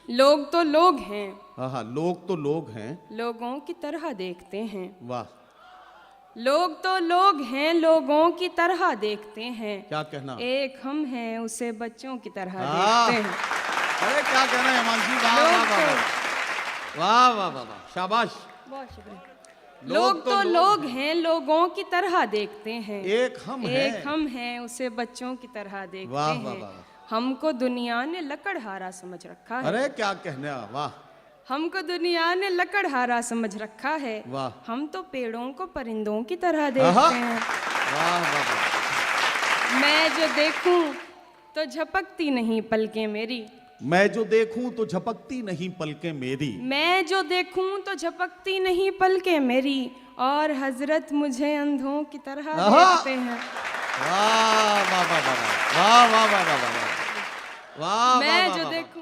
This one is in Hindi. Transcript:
लोग तो लोग हैं, हाँ हाँ, लोग तो लोग हैं। लोगों की तरह देखते हैं। वाह, लोग तो लोग हैं, लोगों की तरह देखते हैं। क्या कहना। एक हम हैं, उसे बच्चों की तरह हाँ। देखते हैं। अरे क्या कहना है हिमांशी, वाह वाह लोग वाह तो वाह वाह वाह वाह, शाबाश। बहुत शुक्रिया। लोग तो लोग हैं, लोगों की तरह देखते हैं। एक हम हैं। एक हम हैं, उसे बच्चों की तरह देखते वाह वाह हैं। वाह। हमको दुनिया ने लकड़हारा समझ रखा है। अरे क्या कहना, वाह हमको दुनिया ने लकड़हारा समझ रखा है। वाह। हम तो पेड़ों को परिंदों की तरह आहा। देखते हैं। वाह वाह वाह। मैं जो देखूं तो झपकती नहीं पलकें मेरी। मैं जो देखूं तो झपकती नहीं पलकें मेरी। मैं जो देखूं तो झपकती नहीं पलकें मेरी। और हजरत मुझे अंधों की तरह आहा। देखते हैं। वाह वाह वाह वाह वाह वाह वाह वाह वाह वाह वाह। मैं वाह, जो वाह, देखूं